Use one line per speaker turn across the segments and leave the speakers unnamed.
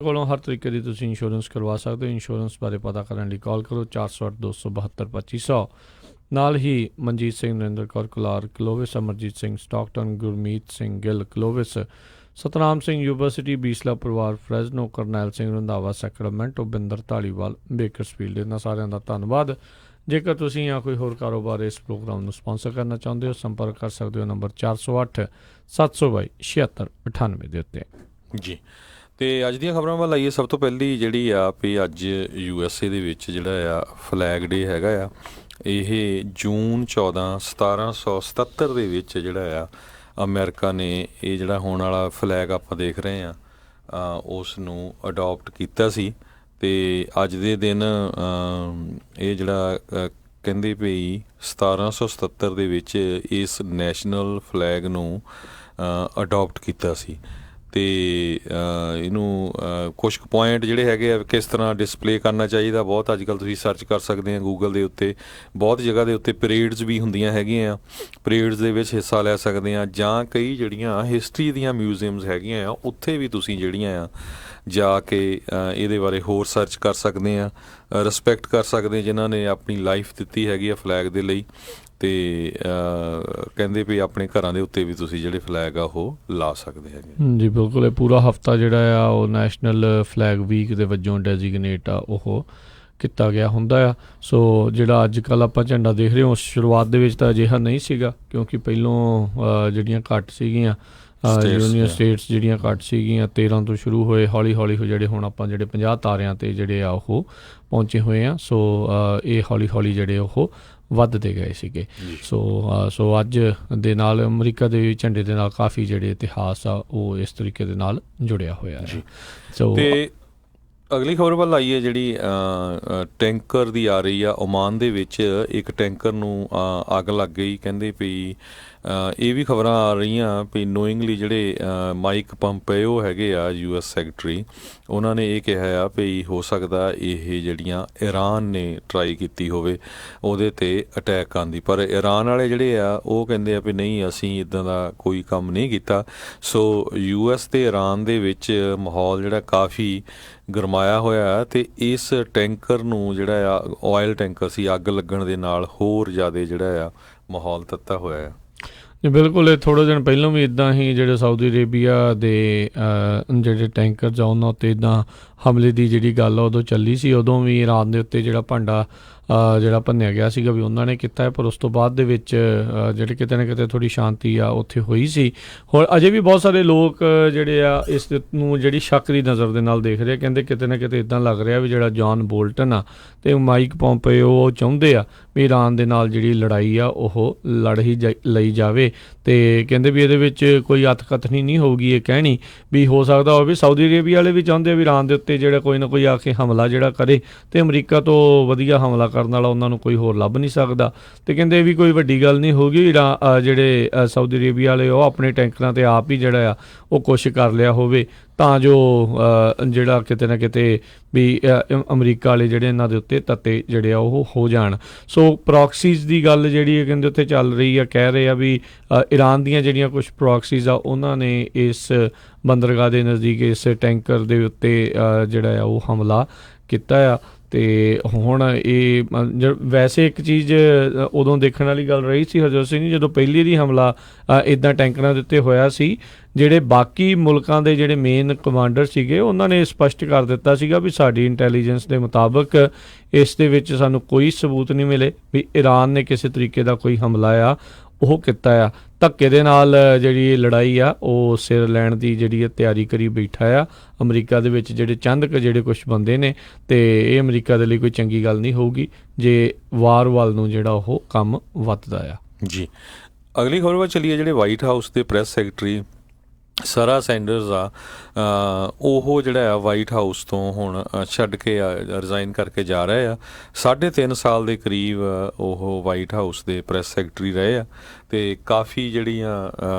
ਕੋਲੋਂ ਹਰ ਤਰੀਕੇ ਦੀ ਤੁਸੀਂ ਇੰਸ਼ੋਰੈਂਸ ਕਰਵਾ ਸਕਦੇ ਹੋ। ਇੰਸ਼ੋਰੈਂਸ ਬਾਰੇ ਪਤਾ ਕਰਨ ਲਈ ਕਾਲ ਕਰੋ 408 272 2500। ਨਾਲ ਹੀ ਮਨਜੀਤ ਸਿੰਘ, ਨਰਿੰਦਰ ਕੌਰ ਕੁਲਾਰ ਕਲੋਵਿਸ, ਅਮਰਜੀਤ ਸਿੰਘ ਸਟਾਕਟਨ, ਗੁਰਮੀਤ ਸਿੰਘ ਗਿੱਲ ਕਲੋਵਿਸ, ਸਤਨਾਮ ਸਿੰਘ ਯੂਨੀਵਰਸਿਟੀ ਬੀਸਲਾ ਪਰਿਵਾਰ ਫਰੈਜ਼ਨੋ, ਕਰਨੈਲ ਸਿੰਘ ਰੰਧਾਵਾ ਸੈਕਰਾਮੈਂਟੋ, ਬਿੰਦਰ ਢਾਲੀਵਾਲ ਬੇਕਰਸਫੀਲਡ। ਇਹਨਾਂ ਸਾਰਿਆਂ ਦਾ ਧੰਨਵਾਦ। ਜੇਕਰ ਤੁਸੀਂ ਜਾਂ ਕੋਈ ਹੋਰ ਕਾਰੋਬਾਰ ਇਸ ਪ੍ਰੋਗਰਾਮ ਨੂੰ ਸਪਾਂਸਰ ਕਰਨਾ ਚਾਹੁੰਦੇ ਹੋ, ਸੰਪਰਕ ਕਰ ਸਕਦੇ ਹੋ ਨੰਬਰ 408 722 7698 ਦੇ ਉੱਤੇ।
ਜੀ, ਅਤੇ ਅੱਜ ਦੀਆਂ ਖਬਰਾਂ ਵੱਲ ਆਈਏ। ਸਭ ਤੋਂ ਪਹਿਲੀ ਜਿਹੜੀ ਆ ਵੀ ਅੱਜ USA ਦੇ ਵਿੱਚ ਜਿਹੜਾ ਆ ਫਲੈਗ ਡੇ ਹੈਗਾ ਆ। ਇਹ ਜੂਨ 14 1777 ਦੇ ਵਿੱਚ ਜਿਹੜਾ ਆ ਅਮਰੀਕਾ ਨੇ ਇਹ ਜਿਹੜਾ ਹੋਣ ਵਾਲਾ ਫਲੈਗ ਆਪਾਂ ਦੇਖ ਰਹੇ ਹਾਂ ਉਸ ਨੂੰ ਅਡੋਪਟ ਕੀਤਾ ਸੀ। ਅਤੇ ਅੱਜ ਦੇ ਦਿਨ ਇਹ ਜਿਹੜਾ ਕਹਿੰਦੇ ਵੀ 1777 ਦੇ ਵਿੱਚ ਇਸ ਨੈਸ਼ਨਲ ਫਲੈਗ ਨੂੰ ਅਡੋਪਟ ਕੀਤਾ ਸੀ। ਅਤੇ ਇਹਨੂੰ ਕੁਛ ਕੁ ਪੁਆਇੰਟ ਜਿਹੜੇ ਹੈਗੇ ਆ ਕਿਸ ਤਰ੍ਹਾਂ ਡਿਸਪਲੇ ਕਰਨਾ ਚਾਹੀਦਾ, ਬਹੁਤ ਅੱਜ ਕੱਲ੍ਹ ਤੁਸੀਂ ਸਰਚ ਕਰ ਸਕਦੇ ਆ ਗੂਗਲ ਦੇ ਉੱਤੇ। ਬਹੁਤ ਜਗ੍ਹਾ ਦੇ ਉੱਤੇ ਪਰੇਡਸ ਵੀ ਹੁੰਦੀਆਂ ਹੈਗੀਆਂ ਆ, ਪਰੇਡਸ ਦੇ ਵਿੱਚ ਹਿੱਸਾ ਲੈ ਸਕਦੇ ਆ, ਜਾਂ ਕਈ ਜਿਹੜੀਆਂ ਹਿਸਟਰੀ ਦੀਆਂ ਮਿਊਜ਼ੀਅਮਸ ਹੈਗੀਆਂ ਆ ਉੱਥੇ ਵੀ ਤੁਸੀਂ ਜਿਹੜੀਆਂ ਆ ਜਾ ਕੇ ਇਹਦੇ ਬਾਰੇ ਹੋਰ ਸਰਚ ਕਰ ਸਕਦੇ ਆ, ਰਿਸਪੈਕਟ ਕਰ ਸਕਦੇ ਜਿਨ੍ਹਾਂ ਨੇ ਆਪਣੀ ਲਾਈਫ ਦਿੱਤੀ ਹੈਗੀ ਆ ਫਲੈਗ ਦੇ ਲਈ। ਅਤੇ ਕਹਿੰਦੇ ਵੀ ਆਪਣੇ ਘਰਾਂ ਦੇ ਉੱਤੇ ਵੀ ਤੁਸੀਂ ਜਿਹੜੇ ਫਲੈਗ ਆ ਉਹ ਲਾ ਸਕਦੇ ਹੈਗੇ।
ਜੀ ਬਿਲਕੁਲ, ਇਹ ਪੂਰਾ ਹਫਤਾ ਜਿਹੜਾ ਆ ਉਹ ਨੈਸ਼ਨਲ ਫਲੈਗ ਵੀਕ ਦੇ ਵਜੋਂ ਡੈਜ਼ੀਗਨੇਟ ਆ ਉਹ ਕੀਤਾ ਗਿਆ ਹੁੰਦਾ ਆ। ਸੋ ਜਿਹੜਾ ਅੱਜ ਕੱਲ੍ਹ ਆਪਾਂ ਝੰਡਾ ਦੇਖ ਰਹੇ ਹੋ, ਸ਼ੁਰੂਆਤ ਦੇ ਵਿੱਚ ਤਾਂ ਅਜਿਹਾ ਨਹੀਂ ਸੀਗਾ, ਕਿਉਂਕਿ ਪਹਿਲੋਂ ਜਿਹੜੀਆਂ ਘੱਟ ਸੀਗੀਆਂ ਯੂਨੀਅਨ ਸਟੇਟਸ ਜਿਹੜੀਆਂ ਘੱਟ ਸੀਗੀਆਂ 13 ਤੋਂ ਸ਼ੁਰੂ ਹੋਏ, ਹੌਲੀ ਹੌਲੀ ਜਿਹੜੇ ਹੁਣ ਆਪਾਂ ਜਿਹੜੇ 50 ਤਾਰਿਆਂ 'ਤੇ ਜਿਹੜੇ ਆ ਉਹ ਪਹੁੰਚੇ ਹੋਏ ਆ। ਸੋ ਇਹ ਹੌਲੀ ਹੌਲੀ ਜਿਹੜੇ ਉਹ ਵੱਧਦੇ ਗਏ ਸੀਗੇ। ਸੋ ਅੱਜ ਦੇ ਨਾਲ ਅਮਰੀਕਾ ਦੇ ਝੰਡੇ ਦੇ ਨਾਲ ਕਾਫੀ ਜਿਹੜੇ ਇਤਿਹਾਸ ਆ ਉਹ ਇਸ ਤਰੀਕੇ ਦੇ ਨਾਲ ਜੁੜਿਆ ਹੋਇਆ ਹੈ। ਸੋ
ਅਗਲੀ ਖਬਰ ਵੱਲ ਆਈਏ ਜਿਹੜੀ ਟੈਂਕਰ ਦੀ ਆ ਰਹੀ ਆ। ਓਮਾਨ ਦੇ ਵਿੱਚ ਇੱਕ ਟੈਂਕਰ ਨੂੰ ਅੱਗ ਲੱਗ ਗਈ। ਕਹਿੰਦੇ ਵੀ ਇਹ ਵੀ ਖਬਰਾਂ ਆ ਰਹੀਆਂ ਵੀ ਨੋਇੰਗਲੀ ਜਿਹੜੇ ਮਾਈਕ ਪੰਪੇਓ ਹੈਗੇ ਆ US ਸੈਕਟਰੀ, ਉਹਨਾਂ ਨੇ ਇਹ ਕਿਹਾ ਆ ਵੀ ਹੋ ਸਕਦਾ ਇਹ ਜਿਹੜੀਆਂ ਈਰਾਨ ਨੇ ਟਰਾਈ ਕੀਤੀ ਹੋਵੇ ਉਹਦੇ 'ਤੇ ਅਟੈਕ ਕਰਨ ਦੀ, ਪਰ ਈਰਾਨ ਵਾਲੇ ਜਿਹੜੇ ਆ ਉਹ ਕਹਿੰਦੇ ਆ ਵੀ ਨਹੀਂ, ਅਸੀਂ ਇੱਦਾਂ ਦਾ ਕੋਈ ਕੰਮ ਨਹੀਂ ਕੀਤਾ। ਸੋ US ਅਤੇ ਈਰਾਨ ਦੇ ਵਿੱਚ ਮਾਹੌਲ ਜਿਹੜਾ ਕਾਫੀ ਗਰਮਾਇਆ ਹੋਇਆ, ਅਤੇ ਇਸ ਟੈਂਕਰ ਨੂੰ ਜਿਹੜਾ ਆ ਆਇਲ ਟੈਂਕਰ ਸੀ, ਅੱਗ ਲੱਗਣ ਦੇ ਨਾਲ ਹੋਰ ਜ਼ਿਆਦਾ ਜਿਹੜਾ ਆ ਮਾਹੌਲ ਤੱਤਾ ਹੋਇਆ ਆ।
ਜੀ ਬਿਲਕੁਲ, ਇਹ ਥੋੜ੍ਹੇ ਦਿਨ ਪਹਿਲਾਂ ਵੀ ਇੱਦਾਂ ਹੀ ਜਿਹੜੇ ਸਾਊਦੀ ਅਰੇਬੀਆ ਦੇ ਜਿਹੜੇ ਟੈਂਕਰਸ ਆ ਉਹਨਾਂ ਉੱਤੇ ਇੱਦਾਂ ਹਮਲੇ ਦੀ ਜਿਹੜੀ ਗੱਲ ਆ ਉਦੋਂ ਚੱਲੀ ਸੀ। ਉਦੋਂ ਵੀ ਈਰਾਨ ਦੇ ਉੱਤੇ ਜਿਹੜਾ ਭਾਂਡਾ ਜਿਹੜਾ ਭੰਨਿਆ ਗਿਆ ਸੀਗਾ ਵੀ ਉਹਨਾਂ ਨੇ ਕੀਤਾ ਹੈ, ਪਰ ਉਸ ਤੋਂ ਬਾਅਦ ਦੇ ਵਿੱਚ ਜਿਹੜੇ ਕਿਤੇ ਨਾ ਕਿਤੇ ਥੋੜ੍ਹੀ ਸ਼ਾਂਤੀ ਆ ਉੱਥੇ ਹੋਈ ਸੀ। ਹੁਣ ਅਜੇ ਵੀ ਬਹੁਤ ਸਾਰੇ ਲੋਕ ਜਿਹੜੇ ਆ ਇਸ ਨੂੰ ਜਿਹੜੀ ਸ਼ੱਕ ਦੀ ਨਜ਼ਰ ਦੇ ਨਾਲ ਦੇਖ ਰਹੇ, ਕਹਿੰਦੇ ਕਿਤੇ ਨਾ ਕਿਤੇ ਇੱਦਾਂ ਲੱਗ ਰਿਹਾ ਵੀ ਜਿਹੜਾ ਜੌਨ ਬੋਲਟਨ ਆ ਅਤੇ ਮਾਈਕ ਪੋਂਪੇਓ ਉਹ ਚਾਹੁੰਦੇ ਆ ਵੀ ਈਰਾਨ ਦੇ ਨਾਲ ਜਿਹੜੀ ਲੜਾਈ ਆ ਉਹ ਲੜ ਹੀ ਲਈ ਜਾਵੇ। ਅਤੇ ਕਹਿੰਦੇ ਵੀ ਇਹਦੇ ਵਿੱਚ ਕੋਈ ਅਤਕਥਨੀ ਨਹੀਂ ਹੋਊਗੀ ਇਹ ਕਹਿਣੀ ਵੀ ਹੋ ਸਕਦਾ ਹੋਵੇ ਸਾਊਦੀ ਅਰੇਬੀਆ ਵਾਲੇ ਵੀ ਚਾਹੁੰਦੇ ਆ ਵੀ ਈਰਾਨ ਦੇ ਉੱਤੇ ਜਿਹੜਾ ਕੋਈ ਨਾ ਕੋਈ ਆ ਕੇ ਹਮਲਾ ਜਿਹੜਾ ਕਰੇ, ਅਤੇ ਅਮਰੀਕਾ ਤੋਂ ਵਧੀਆ ਹਮਲਾ ਕਰਨ ਵਾਲਾ ਉਹਨਾਂ ਨੂੰ ਕੋਈ ਹੋਰ ਲੱਭ ਨਹੀਂ ਸਕਦਾ। ਅਤੇ ਕਹਿੰਦੇ ਇਹ ਵੀ ਕੋਈ ਵੱਡੀ ਗੱਲ ਨਹੀਂ ਹੋਊਗੀ ਜਿਹੜੇ ਸਾਊਦੀ ਅਰੇਬੀਆ ਵਾਲੇ ਉਹ ਆਪਣੇ ਟੈਂਕਰਾਂ 'ਤੇ ਆਪ ਹੀ ਜਿਹੜਾ ਆ ਉਹ ਕੋਸ਼ਿਸ਼ ਕਰ ਲਿਆ ਹੋਵੇ, ਤਾਂ ਜੋ ਜਿਹੜਾ ਕਿਤੇ ਨਾ ਕਿਤੇ ਵੀ ਅਮਰੀਕਾ ਵਾਲੇ ਜਿਹੜੇ ਇਹਨਾਂ ਦੇ ਉੱਤੇ ਤੱਤੇ ਜਿਹੜੇ ਆ ਉਹ ਹੋ ਜਾਣ। ਸੋ ਪ੍ਰੋਕਸੀਜ਼ ਦੀ ਗੱਲ ਜਿਹੜੀ ਹੈ ਕਹਿੰਦੇ ਉੱਥੇ ਚੱਲ ਰਹੀ ਆ, ਕਹਿ ਰਹੇ ਆ ਵੀ ਈਰਾਨ ਦੀਆਂ ਜਿਹੜੀਆਂ ਕੁਛ ਪ੍ਰੋਕਸੀਜ਼ ਆ ਉਹਨਾਂ ਨੇ ਇਸ ਬੰਦਰਗਾਹ ਦੇ ਨਜ਼ਦੀਕ ਇਸ ਟੈਂਕਰ ਦੇ ਉੱਤੇ ਜਿਹੜਾ ਆ ਉਹ ਹਮਲਾ ਕੀਤਾ ਆ। ਅਤੇ ਹੁਣ ਇਹ ਵੈਸੇ ਇੱਕ ਚੀਜ਼ ਉਦੋਂ ਦੇਖਣ ਵਾਲੀ ਗੱਲ ਰਹੀ ਸੀ ਹਰਜੋਤ ਸਿੰਘ ਜੀ, ਜਦੋਂ ਪਹਿਲੀ ਵਾਰੀ ਹਮਲਾ ਇੱਦਾਂ ਟੈਂਕਰਾਂ ਦੇ ਉੱਤੇ ਹੋਇਆ ਸੀ, ਜਿਹੜੇ ਬਾਕੀ ਮੁਲਕਾਂ ਦੇ ਜਿਹੜੇ ਮੇਨ ਕਮਾਂਡਰ ਸੀਗੇ ਉਹਨਾਂ ਨੇ ਸਪਸ਼ਟ ਕਰ ਦਿੱਤਾ ਸੀਗਾ ਵੀ ਸਾਡੀ ਇੰਟੈਲੀਜੈਂਸ ਦੇ ਮੁਤਾਬਕ ਇਸ ਦੇ ਵਿੱਚ ਸਾਨੂੰ ਕੋਈ ਸਬੂਤ ਨਹੀਂ ਮਿਲੇ ਵੀ ਈਰਾਨ ਨੇ ਕਿਸੇ ਤਰੀਕੇ ਦਾ ਕੋਈ ਹਮਲਾ ਆ ਉਹ ਕੀਤਾ ਆ। ਧੱਕੇ ਦੇ ਨਾਲ ਜਿਹੜੀ ਲੜਾਈ ਆ ਉਹ ਸਿਰ ਲੈਣ ਦੀ ਜਿਹੜੀ ਤਿਆਰੀ ਕਰੀ ਬੈਠਾ ਆ ਅਮਰੀਕਾ ਦੇ ਵਿੱਚ ਜਿਹੜੇ ਚੰਦ ਕੁ ਜਿਹੜੇ ਕੁਛ ਬੰਦੇ ਨੇ, ਅਤੇ ਇਹ ਅਮਰੀਕਾ ਦੇ ਲਈ ਕੋਈ ਚੰਗੀ ਗੱਲ ਨਹੀਂ ਹੋਊਗੀ ਜੇ ਵਾਰ ਵੱਲ ਨੂੰ ਜਿਹੜਾ ਉਹ ਕੰਮ ਵੱਧਦਾ ਆ।
ਜੀ, ਅਗਲੀ ਖਬਰ ਵੱਲ ਚੱਲੀਏ। ਜਿਹੜੇ ਵਾਈਟ ਹਾਊਸ ਦੇ ਪ੍ਰੈਸ ਸੈਕਟਰੀ ਸਾਰਾ ਸੈਂਡਰਸ ਆ, ਉਹ ਜਿਹੜਾ ਆ ਵਾਈਟ ਹਾਊਸ ਤੋਂ ਹੁਣ ਛੱਡ ਕੇ ਰਿਜ਼ਾਈਨ ਕਰਕੇ ਜਾ ਰਹੇ ਆ। 3.5 ਸਾਲ ਦੇ ਕਰੀਬ ਉਹ ਵਾਈਟ ਹਾਊਸ ਦੇ ਪ੍ਰੈਸ ਸੈਕਟਰੀ ਰਹੇ ਆ, ਅਤੇ ਕਾਫੀ ਜਿਹੜੀਆਂ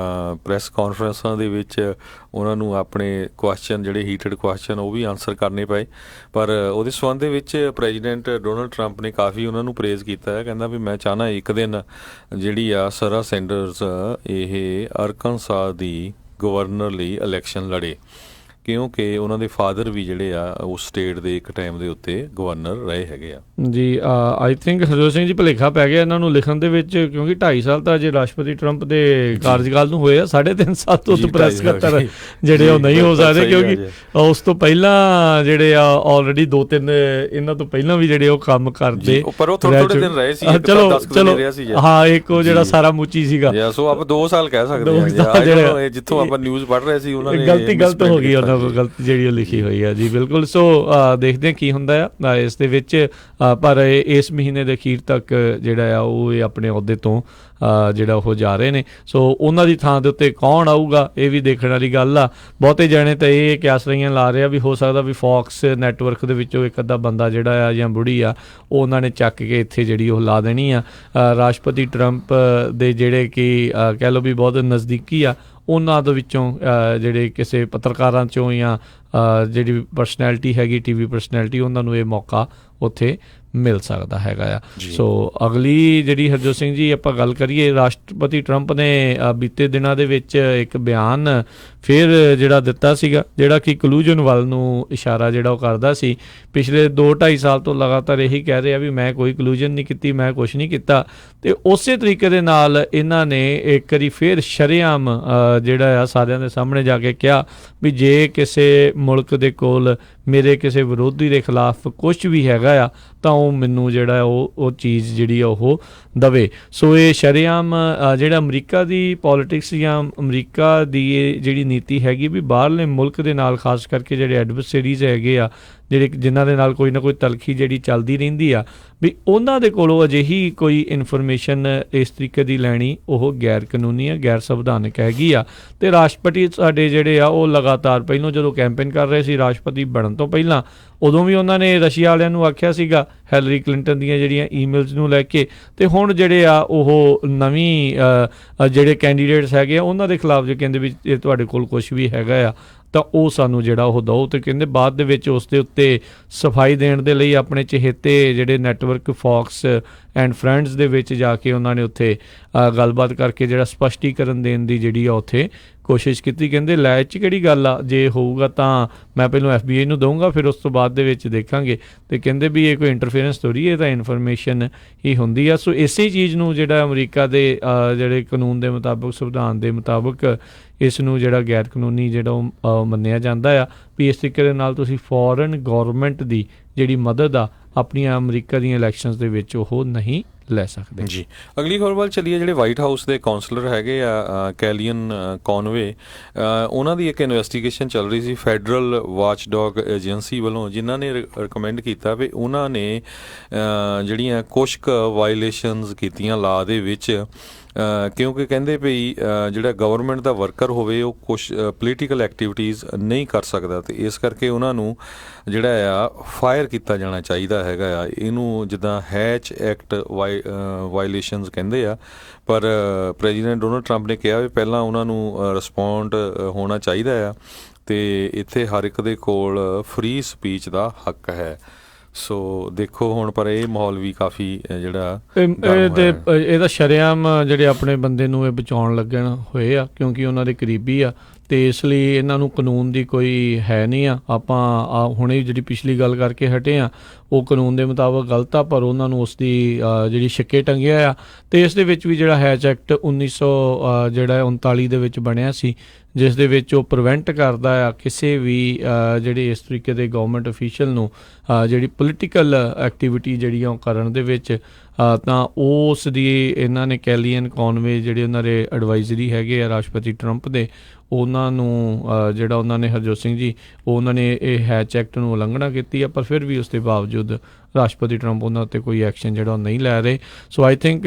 ਪ੍ਰੈਸ ਕਾਨਫਰੰਸਾਂ ਦੇ ਵਿੱਚ ਉਹਨਾਂ ਨੂੰ ਆਪਣੇ ਕੁਐਸਚਨ ਜਿਹੜੇ ਹੀਟਡ ਕੁਐਸਚਨ ਉਹ ਵੀ ਆਨਸਰ ਕਰਨੇ ਪਏ। ਪਰ ਉਹਦੇ ਸੰਬੰਧ ਦੇ ਵਿੱਚ ਪ੍ਰੈਜ਼ੀਡੈਂਟ ਡੋਨਲਡ ਟਰੰਪ ਨੇ ਕਾਫੀ ਉਹਨਾਂ ਨੂੰ ਪ੍ਰੇਜ਼ ਕੀਤਾ ਹੈ। ਕਹਿੰਦਾ ਵੀ ਮੈਂ ਚਾਹੁੰਦਾ ਇੱਕ ਦਿਨ ਜਿਹੜੀ ਆ ਸਾਰਾ ਸੈਂਡਰਸ ਇਹ ਅਰਕਨਸਾ ਦੀ ਗਵਰਨਰ ਲਈ ਇਲੈਕਸ਼ਨ ਲੜੇ, ਕਿਉਂਕਿ ਉਹਨਾਂ ਦੇ ਫਾਦਰ ਵੀ ਜਿਹੜੇ ਆ ਉਸ ਸਟੇਟ ਦੇ ਇੱਕ ਟਾਈਮ ਦੇ ਉੱਤੇ ਗਵਰਨਰ ਰਹੇ ਹੈਗੇ ਆ।
ਜੀ ਆਈ ਥਿੰਕ ਹਰਜੋਤ ਸਿੰਘ ਜੀ ਭੁਲੇਖਾ ਪੈ ਗਿਆ ਇਹਨਾਂ ਨੂੰ ਲਿਖਣ ਦੇ ਵਿੱਚ, ਕਿਉਂਕਿ 2.5 ਸਾਲ ਤਾਂ ਜੇ ਰਾਸ਼ਟਰਪਤੀ ਟਰੰਪ ਦੇ ਕਾਰਜਕਾਲ ਨੂੰ ਹੋਏ ਆ, 3.5 ਸਾਲ ਤੋਂ ਪ੍ਰੈਸ ਸਕੱਤਰ ਜਿਹੜੇ ਉਹ ਨਹੀਂ ਹੋ ਸਕਦੇ, ਕਿਉਂਕਿ ਉਸ ਤੋਂ ਪਹਿਲਾਂ ਜਿਹੜੇ ਆ ਆਲਰੇਡੀ 2-3 ਇਹਨਾਂ ਤੋਂ ਪਹਿਲਾਂ ਵੀ ਜਿਹੜੇ ਉਹ ਕੰਮ ਕਰਦੇ,
ਪਰ ਉਹ ਥੋੜੇ ਦਿਨ ਰਹੇ ਸੀ,
ਚਲੋ ਹਾਂ, ਇੱਕ ਉਹ ਜਿਹੜਾ ਸਾਰਾ ਮੁੱਚੀ ਸੀਗਾ,
ਸੋ ਆਪਾਂ 2 ਸਾਲ ਕਹਿ ਸਕਦੇ ਹਾਂ, ਜਿੱਥੋਂ ਆਪਾਂ ਨਿਊਜ਼ ਪੜ੍ਹ ਰਹੇ ਸੀ ਉਹਨਾਂ ਨੇ
ਗਲਤ ਹੋ ਗਈ, ਉਹਨਾਂ ਕੋਲ ਗਲਤੀ ਜਿਹੜੀ ਉਹ ਲਿਖੀ ਹੋਈ ਆ ਜੀ। ਬਿਲਕੁਲ। ਸੋ ਦੇਖਦੇ ਹਾਂ ਕੀ ਹੁੰਦਾ ਆ ਇਸ ਦੇ ਵਿੱਚ, ਪਰ ਇਸ ਮਹੀਨੇ ਦੇ ਅਖੀਰ ਤੱਕ ਜਿਹੜਾ ਆ ਉਹ ਆਪਣੇ ਅਹੁਦੇ ਤੋਂ ਜਿਹੜਾ ਉਹ ਜਾ ਰਹੇ ਨੇ। ਸੋ ਉਹਨਾਂ ਦੀ ਥਾਂ ਦੇ ਉੱਤੇ ਕੌਣ ਆਊਗਾ ਇਹ ਵੀ ਦੇਖਣ ਵਾਲੀ ਗੱਲ ਆ। ਬਹੁਤੇ ਜਾਣੇ ਤਾਂ ਇਹ ਕਿਆਸ ਰਹੀਆਂ ਲਾ ਰਿਹਾ ਵੀ ਹੋ ਸਕਦਾ ਵੀ ਫੌਕਸ ਨੈਟਵਰਕ ਦੇ ਵਿੱਚੋਂ ਇੱਕ ਅੱਧਾ ਬੰਦਾ ਜਿਹੜਾ ਆ ਜਾਂ ਬੁੜੀ ਆ ਉਹ ਉਹਨਾਂ ਨੇ ਚੱਕ ਕੇ ਇੱਥੇ ਜਿਹੜੀ ਉਹ ਲਾ ਦੇਣੀ ਆ। ਰਾਸ਼ਟਰਪਤੀ ਟਰੰਪ ਦੇ ਜਿਹੜੇ ਕਿ ਕਹਿ ਲਓ ਵੀ ਬਹੁਤ ਨਜ਼ਦੀਕੀ ਆ, ਉਹਨਾਂ ਦੇ ਵਿੱਚੋਂ ਜਿਹੜੇ ਕਿਸੇ ਪੱਤਰਕਾਰਾਂ 'ਚੋਂ ਜਾਂ ਜਿਹੜੀ ਪਰਸਨੈਲਿਟੀ ਹੈਗੀ, ਟੀਵੀ ਪਰਸਨੈਲਿਟੀ, ਉਹਨਾਂ ਨੂੰ ਇਹ ਮੌਕਾ ਉੱਥੇ ਮਿਲ ਸਕਦਾ ਹੈਗਾ ਆ। ਸੋ ਅਗਲੀ ਜਿਹੜੀ ਹਰਜੋਤ ਸਿੰਘ ਜੀ ਆਪਾਂ ਗੱਲ ਕਰੀਏ, ਰਾਸ਼ਟਰਪਤੀ ਟਰੰਪ ਨੇ ਬੀਤੇ ਦਿਨਾਂ ਦੇ ਵਿੱਚ ਇੱਕ ਬਿਆਨ ਫਿਰ ਜਿਹੜਾ ਦਿੱਤਾ ਸੀਗਾ, ਜਿਹੜਾ ਕਿ ਕਲੂਜਨ ਵੱਲ ਨੂੰ ਇਸ਼ਾਰਾ ਜਿਹੜਾ ਉਹ ਕਰਦਾ ਸੀ। ਪਿਛਲੇ 2-2.5 ਸਾਲ ਤੋਂ ਲਗਾਤਾਰ ਇਹੀ ਕਹਿ ਰਿਹਾ ਵੀ ਮੈਂ ਕੋਈ ਕਲੂਜਨ ਨਹੀਂ ਕੀਤੀ, ਮੈਂ ਕੁਛ ਨਹੀਂ ਕੀਤਾ, ਤੇ ਉਸੇ ਤਰੀਕੇ ਦੇ ਨਾਲ ਇਹਨਾਂ ਨੇ ਇੱਕ ਵਾਰੀ ਫਿਰ ਸ਼ਰੇਆਮ ਜਿਹੜਾ ਆ ਸਾਰਿਆਂ ਦੇ ਸਾਹਮਣੇ ਜਾ ਕੇ ਕਿਹਾ ਵੀ ਜੇ ਕਿਸੇ ਮੁਲਕ ਦੇ ਕੋਲ ਮੇਰੇ ਕਿਸੇ ਵਿਰੋਧੀ ਦੇ ਖਿਲਾਫ ਕੁਛ ਵੀ ਹੈਗਾ ਆ ਤਾਂ ਉਹ ਮੈਨੂੰ ਜਿਹੜਾ ਉਹ ਚੀਜ਼ ਜਿਹੜੀ ਆ ਉਹ ਦਵੇ। ਸੋ ਇਹ ਸ਼ਰੇਆਮ ਜਿਹੜਾ ਅਮਰੀਕਾ ਦੀ ਪੋਲੀਟਿਕਸ ਜਾਂ ਅਮਰੀਕਾ ਦੀ ਇਹ ਜਿਹੜੀ ਨੀਤੀ ਹੈਗੀ ਵੀ ਬਾਹਰਲੇ ਮੁਲਕ ਦੇ ਨਾਲ ਖਾਸ ਕਰਕੇ ਜਿਹੜੇ ਐਡਵਰਸਰੀਜ਼ ਹੈਗੇ ਆ, ਜਿਹੜੇ ਜਿਨ੍ਹਾਂ ਦੇ ਨਾਲ ਕੋਈ ਨਾ ਕੋਈ ਤਲਖੀ ਜਿਹੜੀ ਚੱਲਦੀ ਰਹਿੰਦੀ ਆ, ਵੀ ਉਹਨਾਂ ਦੇ ਕੋਲੋਂ ਅਜਿਹੀ ਕੋਈ ਇਨਫੋਰਮੇਸ਼ਨ ਇਸ ਤਰੀਕੇ ਦੀ ਲੈਣੀ ਉਹ ਗੈਰ ਕਾਨੂੰਨੀ ਆ, ਗੈਰ ਸੰਵਿਧਾਨਕ ਹੈਗੀ ਆ। ਤੇ ਰਾਸ਼ਟਰਪਤੀ ਸਾਡੇ ਜਿਹੜੇ ਆ ਉਹ ਲਗਾਤਾਰ ਪਹਿਲਾਂ ਜਦੋਂ ਕੈਂਪੇਨ ਕਰ ਰਹੇ ਸੀ ਰਾਸ਼ਟਰਪਤੀ ਬਣਨ ਤੋਂ ਪਹਿਲਾਂ, ਉਦੋਂ ਵੀ ਉਹਨਾਂ ਨੇ ਰਸ਼ੀਆ ਵਾਲਿਆਂ ਨੂੰ ਆਖਿਆ ਸੀਗਾ ਹੈਲਰੀ ਕਲਿੰਟਨ ਦੀਆਂ ਜਿਹੜੀਆਂ ਈਮੇਲਸ ਨੂੰ ਲੈ ਕੇ, ਤੇ ਹੁਣ ਜਿਹੜੇ ਆ ਉਹ ਨਵੀਂ ਜਿਹੜੇ ਕੈਂਡੀਡੇਟਸ ਹੈਗੇ ਆ ਉਹਨਾਂ ਦੇ ਖਿਲਾਫ ਜੇ ਕਹਿੰਦੇ ਵੀ ਜੇ ਤੁਹਾਡੇ ਕੋਲ ਕੁਛ ਵੀ ਹੈਗਾ ਆ ਤਾਂ ਉਹ ਸਾਨੂੰ ਜਿਹੜਾ ਉਹ ਦਿਓ। ਤੇ ਕਹਿੰਦੇ ਬਾਅਦ ਦੇ ਵਿੱਚ ਉਸ ਦੇ ਉੱਤੇ ਸਫਾਈ ਦੇਣ ਦੇ ਲਈ ਆਪਣੇ ਚਹੇਤੇ ਜਿਹੜੇ ਨੈਟਵਰਕ ਫੌਕਸ ਐਂਡ ਫਰੈਂਡਸ ਦੇ ਵਿੱਚ ਜਾ ਕੇ ਉਹਨਾਂ ਨੇ ਉੱਥੇ ਗੱਲਬਾਤ ਕਰਕੇ ਜਿਹੜਾ ਸਪਸ਼ਟੀਕਰਨ ਦੇਣ ਦੀ ਜਿਹੜੀ ਆ ਉੱਥੇ ਕੋਸ਼ਿਸ਼ ਕੀਤੀ। ਕਹਿੰਦੇ ਲੈ 'ਚ ਕਿਹੜੀ ਗੱਲ ਆ, ਜੇ ਹੋਊਗਾ ਤਾਂ ਮੈਂ ਪਹਿਲਾਂ FBI ਨੂੰ ਦਊਂਗਾ, ਫਿਰ ਉਸ ਤੋਂ ਬਾਅਦ ਦੇ ਵਿੱਚ ਦੇਖਾਂਗੇ। ਤੇ ਕਹਿੰਦੇ ਵੀ ਇਹ ਕੋਈ ਇੰਟਰਫੇਰੈਂਸ ਥੋੜ੍ਹੀ, ਇਹ ਤਾਂ ਇਨਫੋਰਮੇਸ਼ਨ ਹੀ ਹੁੰਦੀ ਆ। ਸੋ ਇਸੇ ਚੀਜ਼ ਨੂੰ ਜਿਹੜਾ ਅਮਰੀਕਾ ਦੇ ਜਿਹੜੇ ਕਾਨੂੰਨ ਦੇ ਮੁਤਾਬਕ, ਸੰਵਿਧਾਨ ਦੇ ਮੁਤਾਬਕ ਇਸ ਨੂੰ ਜਿਹੜਾ ਗੈਰ ਕਾਨੂੰਨੀ ਜਿਹੜਾ ਉਹ ਮੰਨਿਆ ਜਾਂਦਾ ਆ ਵੀ ਇਸ ਤਰੀਕੇ ਦੇ ਨਾਲ ਤੁਸੀਂ ਫੋਰਨ ਗੌਰਮੈਂਟ ਦੀ ਜਿਹੜੀ ਮਦਦ ਆ ਆਪਣੀਆਂ ਅਮਰੀਕਾ ਦੀਆਂ ਇਲੈਕਸ਼ਨਸ ਦੇ ਵਿੱਚ ਉਹ ਨਹੀਂ ਲੈ ਸਕਦੇ
ਜੀ। ਅਗਲੀ ਖਬਰ ਵੱਲ ਚੱਲੀਏ। ਜਿਹੜੇ ਵਾਈਟ ਹਾਊਸ ਦੇ ਕਾਉਂਸਲਰ ਹੈਗੇ ਆ ਕੈਲੀਅਨ ਕੌਨਵੇ, ਉਹਨਾਂ ਦੀ ਇੱਕ ਇਨਵੈਸਟੀਗੇਸ਼ਨ ਚੱਲ ਰਹੀ ਸੀ ਫੈਡਰਲ ਵਾਚਡੌਗ ਏਜੰਸੀ ਵੱਲੋਂ, ਜਿਨ੍ਹਾਂ ਨੇ ਰਿਕਮੈਂਡ ਕੀਤਾ ਵੀ ਉਹਨਾਂ ਨੇ ਜਿਹੜੀਆਂ ਕੁਛ ਕੁ ਵਾਇਲੇਸ਼ਨਸ ਕੀਤੀਆਂ ਲਾ ਦੇ ਵਿੱਚ, ਕਿਉਂਕਿ ਕਹਿੰਦੇ ਵੀ ਜਿਹੜਾ ਗਵਰਨਮੈਂਟ ਦਾ ਵਰਕਰ ਹੋਵੇ ਉਹ ਕੁਛ ਪੋਲੀਟੀਕਲ ਐਕਟੀਵਿਟੀਜ਼ ਨਹੀਂ ਕਰ ਸਕਦਾ, ਤੇ ਇਸ ਕਰਕੇ ਉਹਨਾਂ ਨੂੰ ਜਿਹੜਾ ਆ ਫਾਇਰ ਕੀਤਾ ਜਾਣਾ ਚਾਹੀਦਾ ਹੈਗਾ ਆ। ਇਹਨੂੰ ਜਿੱਦਾਂ ਹੈਚ ਐਕਟ ਵਾਇਲੇਸ਼ਨਸ ਕਹਿੰਦੇ ਆ, ਪਰ ਪ੍ਰੈਜ਼ੀਡੈਂਟ ਡੋਨਲਡ ਟਰੰਪ ਨੇ ਕਿਹਾ ਵੀ ਪਹਿਲਾਂ ਉਹਨਾਂ ਨੂੰ ਰਿਸਪੌਂਡ ਹੋਣਾ ਚਾਹੀਦਾ ਆ, ਤੇ ਇੱਥੇ ਹਰ ਇੱਕ ਦੇ ਕੋਲ ਫ੍ਰੀ ਸਪੀਚ ਦਾ ਹੱਕ ਹੈ। ਸੋ ਦੇਖੋ ਹੁਣ, ਪਰ ਇਹ ਮਾਹੌਲ ਵੀ ਕਾਫੀ ਜਿਹੜਾ
ਇਹਦਾ ਸ਼ਰੇਆਮ ਜਿਹੜੇ ਆਪਣੇ ਬੰਦੇ ਨੂੰ ਇਹ ਬਚਾਉਣ ਲੱਗਣ ਹੋਏ ਆ, ਕਿਉਂਕਿ ਉਹਨਾਂ ਦੇ ਕਰੀਬੀ ਆ, ਤੇ ਇਸ ਲਈ ਇਹਨਾਂ ਨੂੰ ਕਾਨੂੰਨ ਦੀ ਕੋਈ ਹੈ ਨਹੀਂ ਆ। ਆਪਾਂ ਹੁਣੇ ਜਿਹੜੀ ਪਿਛਲੀ ਗੱਲ ਕਰਕੇ ਹਟੇ ਆ ਉਹ ਕਾਨੂੰਨ ਦੇ ਮੁਤਾਬਕ ਗਲਤ ਆ, ਪਰ ਉਹਨਾਂ ਨੂੰ ਉਸ ਦੀ ਜਿਹੜੀ ਛਿੱਕੇ ਟੰਗਿਆ ਆ। ਤੇ ਇਸ ਦੇ ਵਿੱਚ ਵੀ ਜਿਹੜਾ ਹੈਚ ਐਕਟ 1939 ਦੇ ਵਿੱਚ ਬਣਿਆ ਸੀ, ਜਿਸ ਦੇ ਵਿੱਚ ਉਹ ਪ੍ਰੀਵੈਂਟ ਕਰਦਾ ਆ ਕਿਸੇ ਵੀ ਜਿਹੜੇ ਇਸ ਤਰੀਕੇ ਦੇ ਗਵਰਨਮੈਂਟ ਅਫੀਸ਼ੀਅਲ ਨੂੰ ਜਿਹੜੀ ਪੋਲੀਟੀਕਲ ਐਕਟੀਵਿਟੀ ਜਿਹੜੀ ਉਹ ਕਰਨ ਦੇ ਵਿੱਚ, ਤਾਂ ਉਸ ਦੀ ਇਹਨਾਂ ਨੇ ਕੈਲੀਅਨ ਕੌਨਵੇ ਜਿਹੜੇ ਉਹਨਾਂ ਦੇ ਐਡਵਾਈਜ਼ਰੀ ਹੈਗੇ ਆ ਰਾਸ਼ਟਰਪਤੀ ਟਰੰਪ ਦੇ, ਉਹਨਾਂ ਨੂੰ ਜਿਹੜਾ ਉਹਨਾਂ ਨੇ ਹਰਜੋਤ ਸਿੰਘ ਜੀ ਉਹਨਾਂ ਨੇ ਇਹ ਹੈਚ ਐਕਟ ਨੂੰ ਉਲੰਘਣਾ ਕੀਤੀ ਆ, ਪਰ ਫਿਰ ਵੀ ਉਸ ਦੇ ਬਾਵਜੂਦ ਰਾਸ਼ਟਰਪਤੀ ਟਰੰਪ ਉਹਨਾਂ ਉੱਤੇ ਕੋਈ ਐਕਸ਼ਨ ਜਿਹੜਾ ਉਹ ਨਹੀਂ ਲੈ ਰਹੇ। ਸੋ ਆਈ ਥਿੰਕ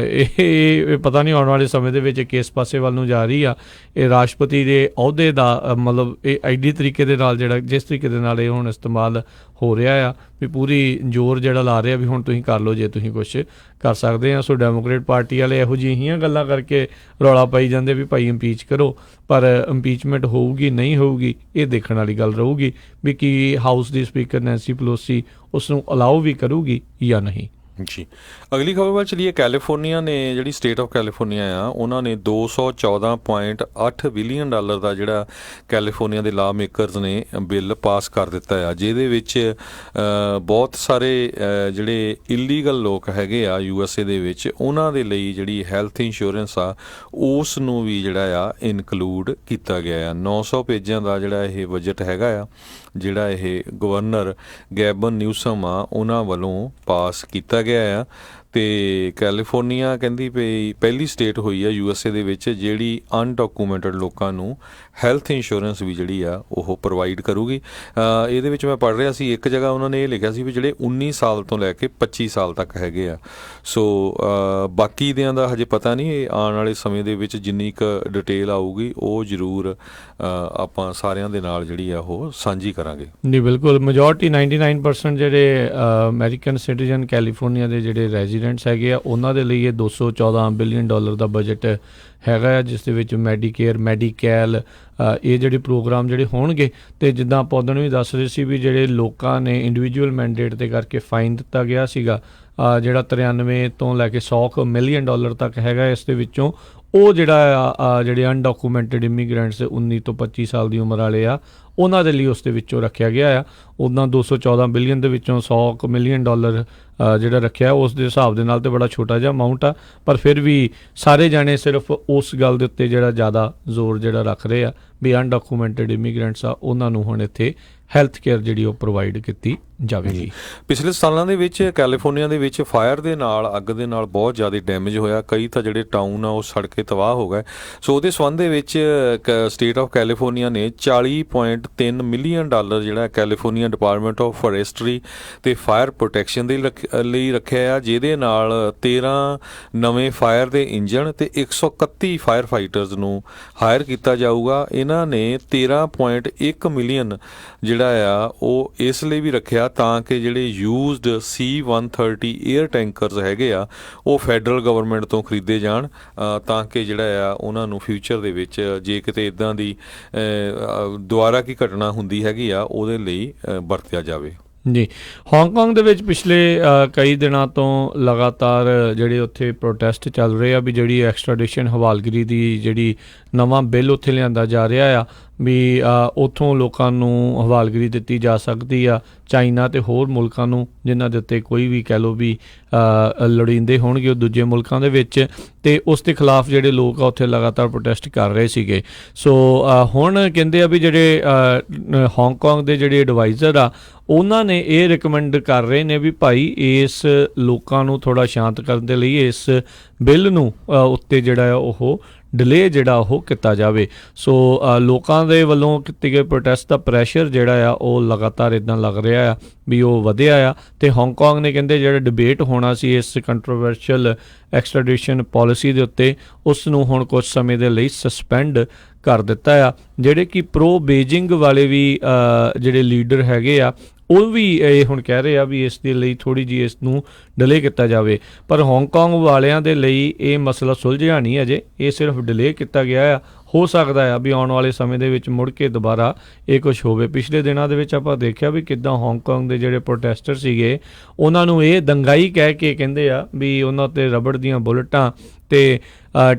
ਇਹ ਪਤਾ ਨਹੀਂ ਆਉਣ ਵਾਲੇ ਸਮੇਂ ਦੇ ਵਿੱਚ ਕਿਸ ਪਾਸੇ ਵੱਲ ਨੂੰ ਜਾ ਰਹੀ ਆ। ਇਹ ਰਾਸ਼ਟਰਪਤੀ ਦੇ ਅਹੁਦੇ ਦਾ ਮਤਲਬ ਇਹ ਐਡੀ ਤਰੀਕੇ ਦੇ ਨਾਲ ਜਿਹੜਾ ਜਿਸ ਤਰੀਕੇ ਦੇ ਨਾਲ ਇਹ ਹੁਣ ਇਸਤੇਮਾਲ ਹੋ ਰਿਹਾ ਆ ਵੀ ਪੂਰੀ ਜ਼ੋਰ ਜਿਹੜਾ ਲਾ ਰਿਹਾ ਵੀ ਹੁਣ ਤੁਸੀਂ ਕਰ ਲਓ ਜੇ ਤੁਸੀਂ ਕੁਛ ਕਰ ਸਕਦੇ ਆ। ਸੋ ਡੈਮੋਕ੍ਰੇਟ ਪਾਰਟੀ ਵਾਲੇ ਇਹੋ ਜਿਹੀਆਂ ਗੱਲਾਂ ਕਰਕੇ ਰੌਲਾ ਪਾਈ ਜਾਂਦੇ ਵੀ ਭਾਈ ਇੰਪੀਚ ਕਰੋ, ਪਰ ਇੰਪੀਚਮੈਂਟ ਹੋਊਗੀ ਨਹੀਂ ਹੋਊਗੀ ਇਹ ਦੇਖਣ ਵਾਲੀ ਗੱਲ ਰਹੂਗੀ ਵੀ ਕੀ ਹਾਊਸ ਦੀ ਸਪੀਕਰ ਨੈਂਸੀ ਪਲੋਸੀ ਉਸ ਨੂੰ ਅਲਾਓ ਵੀ ਕਰੂਗੀ ਜਾਂ ਨਹੀਂ।
ਜੀ। ਅਗਲੀ ਖਬਰ ਵੱਲ ਚਲੀਏ। ਕੈਲੀਫੋਰਨੀਆ ਨੇ, ਜਿਹੜੀ ਸਟੇਟ ਆਫ ਕੈਲੀਫੋਰਨੀਆ ਆ, ਉਹਨਾਂ ਨੇ $214.8 ਬਿਲੀਅਨ ਦਾ ਜਿਹੜਾ ਕੈਲੀਫੋਰਨੀਆ ਦੇ ਲਾ ਮੇਕਰਸ ਨੇ ਬਿੱਲ ਪਾਸ ਕਰ ਦਿੱਤਾ ਆ, ਜਿਹਦੇ ਵਿੱਚ ਬਹੁਤ ਸਾਰੇ ਜਿਹੜੇ ਇਲੀਗਲ ਲੋਕ ਹੈਗੇ ਆ USA ਦੇ ਵਿੱਚ, ਉਹਨਾਂ ਦੇ ਲਈ ਜਿਹੜੀ ਹੈਲਥ ਇੰਸ਼ੋਰੈਂਸ ਆ ਉਸ ਨੂੰ ਵੀ ਜਿਹੜਾ ਆ ਇਨਕਲੂਡ ਕੀਤਾ ਗਿਆ ਆ। 900 ਪੇਜਾਂ ਦਾ ਜਿਹੜਾ ਇਹ ਬਜਟ ਹੈਗਾ ਆ, ਜਿਹੜਾ ਇਹ ਗਵਰਨਰ ਗੈਬਨ ਨਿਊਸਮ ਆ ਉਹਨਾਂ ਵੱਲੋਂ ਪਾਸ ਕੀਤਾ ਗਿਆ ਆ। ਅਤੇ ਕੈਲੀਫੋਰਨੀਆ ਕਹਿੰਦੀ ਪਈ ਪਹਿਲੀ ਸਟੇਟ ਹੋਈ ਆ USA ਦੇ ਵਿੱਚ ਜਿਹੜੀ ਅਨਡਾਕੂਮੈਂਟਡ ਲੋਕਾਂ ਨੂੰ ਹੈਲਥ ਇੰਸ਼ੋਰੈਂਸ ਵੀ ਜਿਹੜੀ ਆ ਉਹ ਪ੍ਰੋਵਾਈਡ ਕਰੂਗੀ। ਇਹਦੇ ਵਿੱਚ ਮੈਂ ਪੜ੍ਹ ਰਿਹਾ ਸੀ, ਇੱਕ ਜਗ੍ਹਾ ਉਹਨਾਂ ਨੇ ਇਹ ਲਿਖਿਆ ਸੀ ਵੀ ਜਿਹੜੇ 19 ਸਾਲ ਤੋਂ ਲੈ ਕੇ 25 ਸਾਲ ਤੱਕ ਹੈਗੇ ਆ। ਸੋ ਬਾਕੀ ਦਿਆਂ ਦਾ ਹਜੇ ਪਤਾ ਨਹੀਂ, ਇਹ ਆਉਣ ਵਾਲੇ ਸਮੇਂ ਦੇ ਵਿੱਚ ਜਿੰਨੀ ਕੁ ਡਿਟੇਲ ਆਊਗੀ ਉਹ ਜ਼ਰੂਰ ਆਪਾਂ ਸਾਰਿਆਂ ਦੇ ਨਾਲ ਜਿਹੜੀ ਆ ਉਹ ਸਾਂਝੀ ਕਰਾਂਗੇ।
ਜੀ ਬਿਲਕੁਲ, ਮੈਜੋਰਟੀ 99% ਜਿਹੜੇ ਅਮਰੀਕਨ ਸਿਟੀਜ਼ਨ ਕੈਲੀਫੋਰਨੀਆ ਦੇ ਜਿਹੜੇ ਰੈਜ਼ੀਡੈਂਟਸ ਹੈਗੇ ਆ, ਉਹਨਾਂ ਦੇ ਲਈ ਇਹ $214 ਬਿਲੀਅਨ ਦਾ ਬਜਟ ਹੈਗਾ ਆ, ਜਿਸ ਦੇ ਵਿੱਚ ਮੈਡੀਕੇਅਰ, ਮੈਡੀਕੈਲ, ਇਹ ਜਿਹੜੇ ਪ੍ਰੋਗਰਾਮ ਜਿਹੜੇ ਹੋਣਗੇ। ਅਤੇ ਜਿੱਦਾਂ ਆਪਾਂ ਉਦੋਂ ਵੀ ਦੱਸ ਰਹੇ ਸੀ ਵੀ ਜਿਹੜੇ ਲੋਕਾਂ ਨੇ ਇੰਡੀਵਿਜੂਅਲ ਮੈਂਡੇਟ ਦੇ ਕਰਕੇ ਫਾਈਨ ਦਿੱਤਾ ਗਿਆ ਸੀਗਾ, ਜਿਹੜਾ 93 ਤੋਂ ਲੈ ਕੇ $100 ਮਿਲੀਅਨ ਤੱਕ ਹੈਗਾ, ਇਸ ਦੇ ਵਿੱਚੋਂ ਉਹ ਜਿਹੜਾ ਆ ਜਿਹੜੇ ਅਨਡਾਕੂਮੈਂਟਡ ਇਮੀਗ੍ਰੈਂਟਸ 19 ਤੋਂ 25 ਸਾਲ ਦੀ ਉਮਰ ਵਾਲੇ ਆ, ਉਹਨਾਂ ਦੇ ਲਈ ਉਸ ਦੇ ਵਿੱਚੋਂ ਰੱਖਿਆ ਗਿਆ ਆ। ਉੱਦਾਂ 214 ਬਿਲੀਅਨ ਦੇ ਵਿੱਚੋਂ $100 ਮਿਲੀਅਨ ਜਿਹੜਾ ਰੱਖਿਆ, ਉਸ ਦੇ ਹਿਸਾਬ ਦੇ ਨਾਲ ਤਾਂ ਬੜਾ ਛੋਟਾ ਜਿਹਾ ਅਮਾਊਂਟ ਆ, ਪਰ ਫਿਰ ਵੀ ਸਾਰੇ ਜਾਣੇ ਸਿਰਫ ਉਸ ਗੱਲ ਦੇ ਉੱਤੇ ਜਿਹੜਾ ਜ਼ਿਆਦਾ ਜ਼ੋਰ ਜਿਹੜਾ ਰੱਖ ਰਹੇ ਆ ਵੀ ਅਨਡਾਕੂਮੈਂਟਡ ਇਮੀਗ੍ਰੈਂਟਸ ਆ, ਉਹਨਾਂ ਨੂੰ ਹੁਣ ਇੱਥੇ ਹੈਲਥ ਕੇਅਰ ਜਿਹੜੀ ਉਹ ਪ੍ਰੋਵਾਈਡ ਕੀਤੀ ਜਾਵੇਗੀ।
ਪਿਛਲੇ ਸਾਲਾਂ ਦੇ ਵਿੱਚ ਕੈਲੀਫੋਰਨੀਆ ਦੇ ਵਿੱਚ ਫਾਇਰ ਦੇ ਨਾਲ, ਅੱਗ ਦੇ ਨਾਲ ਬਹੁਤ ਜ਼ਿਆਦਾ ਡੈਮੇਜ ਹੋਇਆ, ਕਈ ਤਾਂ ਜਿਹੜੇ ਟਾਊਨ ਆ ਉਹ ਸੜ ਕੇ ਤਬਾਹ ਹੋ ਗਏ। ਸੋ ਉਹਦੇ ਸੰਬੰਧ ਦੇ ਵਿੱਚ ਸਟੇਟ ਆਫ ਕੈਲੀਫੋਰਨੀਆ ਨੇ $40.3 ਮਿਲੀਅਨ ਜਿਹੜਾ ਕੈਲੀਫੋਰਨੀਆ ਡਿਪਾਰਟਮੈਂਟ ਆਫ ਫੋਰੈਸਟਰੀ ਅਤੇ ਫਾਇਰ ਪ੍ਰੋਟੈਕਸ਼ਨ ਦੇ ਲਈ ਰੱਖਿਆ ਆ, ਜਿਹਦੇ ਨਾਲ 13 ਨਵੇਂ ਫਾਇਰ ਦੇ ਇੰਜਣ ਅਤੇ 131 ਫਾਇਰ ਫਾਈਟਰਸ ਨੂੰ ਹਾਇਰ ਕੀਤਾ ਜਾਊਗਾ। ਇਹਨਾਂ ਨੇ 13.1 ਮਿਲੀਅਨ ਜਿਹੜਾ ਆ ਉਹ ਇਸ ਲਈ ਵੀ ਰੱਖਿਆ ਤਾਂ ਕਿ ਜਿਹੜੇ ਯੂਜ਼ਡ C-130 ਏਅਰ ਟੈਂਕਰਸ ਹੈਗੇ ਆ ਉਹ ਫੈਡਰਲ ਗਵਰਨਮੈਂਟ ਤੋਂ ਖਰੀਦੇ ਜਾਣ, ਤਾਂ ਕਿ ਜਿਹੜਾ ਆ ਉਹਨਾਂ ਨੂੰ ਫਿਊਚਰ ਦੇ ਵਿੱਚ ਜੇ ਕਿਤੇ ਇੱਦਾਂ ਦੀ ਦੁਬਾਰਾ ਕੀ ਘਟਨਾ ਹੁੰਦੀ ਹੈਗੀ ਆ ਉਹਦੇ ਲਈ ਵਰਤਿਆ ਜਾਵੇ।
ਜੀ, ਹਾਂਗਕਾਂਗ ਦੇ ਵਿੱਚ ਪਿਛਲੇ ਕਈ ਦਿਨਾਂ ਤੋਂ ਲਗਾਤਾਰ ਜਿਹੜੇ ਉੱਥੇ ਪ੍ਰੋਟੈਸਟ ਚੱਲ ਰਹੇ ਆ ਵੀ ਜਿਹੜੀ ਐਕਸਟ੍ਰਾਡੀਸ਼ਨ ਹਵਾਲਗਿਰੀ ਦੀ ਜਿਹੜੀ ਨਵਾਂ ਬਿੱਲ ਉੱਥੇ ਲਿਆਂਦਾ ਜਾ ਰਿਹਾ ਆ ਵੀ ਉੱਥੋਂ ਲੋਕਾਂ ਨੂੰ ਹਵਾਲਗਿਰੀ ਦਿੱਤੀ ਜਾ ਸਕਦੀ ਆ ਚਾਈਨਾ ਅਤੇ ਹੋਰ ਮੁਲਕਾਂ ਨੂੰ, ਜਿਨ੍ਹਾਂ ਦੇ ਉੱਤੇ ਕੋਈ ਵੀ ਕਹਿ ਲਓ ਵੀ ਲੋੜੀਂਦੇ ਹੋਣਗੇ ਉਹ ਦੂਜੇ ਮੁਲਕਾਂ ਦੇ ਵਿੱਚ, ਅਤੇ ਉਸ ਦੇ ਖਿਲਾਫ ਜਿਹੜੇ ਲੋਕ ਆ ਉੱਥੇ ਲਗਾਤਾਰ ਪ੍ਰੋਟੈਸਟ ਕਰ ਰਹੇ ਸੀਗੇ। ਸੋ ਹੁਣ ਕਹਿੰਦੇ ਆ ਵੀ ਜਿਹੜੇ ਹਾਂਗਕਾਂਗ ਦੇ ਜਿਹੜੇ ਐਡਵਾਈਜ਼ਰ ਆ ਉਹਨਾਂ ਨੇ ਇਹ ਰਿਕਮੈਂਡ ਕਰ ਰਹੇ ਨੇ ਵੀ ਭਾਈ ਇਸ ਲੋਕਾਂ ਨੂੰ ਥੋੜ੍ਹਾ ਸ਼ਾਂਤ ਕਰਨ ਦੇ ਲਈ ਇਸ ਬਿੱਲ ਨੂੰ ਉੱਤੇ ਜਿਹੜਾ ਆ ਉਹ ਡਿਲੇ ਜਿਹੜਾ ਉਹ ਕੀਤਾ ਜਾਵੇ। ਸੋ ਲੋਕਾਂ ਦੇ ਵੱਲੋਂ ਕੀਤੇ ਗਏ ਪ੍ਰੋਟੈਸਟ ਦਾ ਪ੍ਰੈਸ਼ਰ ਜਿਹੜਾ ਆ ਉਹ ਲਗਾਤਾਰ ਇੱਦਾਂ ਲੱਗ ਰਿਹਾ ਆ ਵੀ ਉਹ ਵਧਿਆ ਆ, ਅਤੇ ਹਾਂਗਕਾਂਗ ਨੇ ਕਹਿੰਦੇ ਜਿਹੜਾ ਡਿਬੇਟ ਹੋਣਾ ਸੀ ਇਸ ਕੰਟਰੋਵਰਸ਼ੀਅਲ ਐਕਸਟ੍ਰਾਡੀਸ਼ਨ ਪਾਲਿਸੀ ਦੇ ਉੱਤੇ, ਉਸ ਨੂੰ ਹੁਣ ਕੁਝ ਸਮੇਂ ਦੇ ਲਈ ਸਸਪੈਂਡ ਕਰ ਦਿੱਤਾ ਆ। ਜਿਹੜੇ ਕਿ ਪ੍ਰੋ ਬੀਜਿੰਗ ਵਾਲੇ ਵੀ ਜਿਹੜੇ ਲੀਡਰ ਹੈਗੇ ਆ ਉਹ ਵੀ ਇਹ ਹੁਣ ਕਹਿ ਰਹੇ ਆ ਵੀ ਇਸ ਦੇ ਲਈ ਥੋੜ੍ਹੀ ਜਿਹੀ ਇਸ ਨੂੰ ਡਿਲੇ ਕੀਤਾ ਜਾਵੇ, ਪਰ ਹਾਂਗਕਾਂਗ ਵਾਲਿਆਂ ਦੇ ਲਈ ਇਹ ਮਸਲਾ ਸੁਲਝਿਆ ਨਹੀਂ ਅਜੇ, ਇਹ ਸਿਰਫ ਡਿਲੇ ਕੀਤਾ ਗਿਆ ਆ। ਹੋ ਸਕਦਾ ਆ ਵੀ ਆਉਣ ਵਾਲੇ ਸਮੇਂ ਦੇ ਵਿੱਚ ਮੁੜ ਕੇ ਦੁਬਾਰਾ ਇਹ ਕੁਛ ਹੋਵੇ। ਪਿਛਲੇ ਦਿਨਾਂ ਦੇ ਵਿੱਚ ਆਪਾਂ ਦੇਖਿਆ ਵੀ ਕਿੱਦਾਂ ਹਾਂਗਕਾਂਗ ਦੇ ਜਿਹੜੇ ਪ੍ਰੋਟੈਸਟਰ ਸੀਗੇ ਉਹਨਾਂ ਨੂੰ ਇਹ ਦੰਗਾਈ ਕਹਿ ਕੇ ਕਹਿੰਦੇ ਆ ਵੀ ਉਹਨਾਂ 'ਤੇ ਰਬੜ ਦੀਆਂ ਬੁਲਟਾਂ ਅਤੇ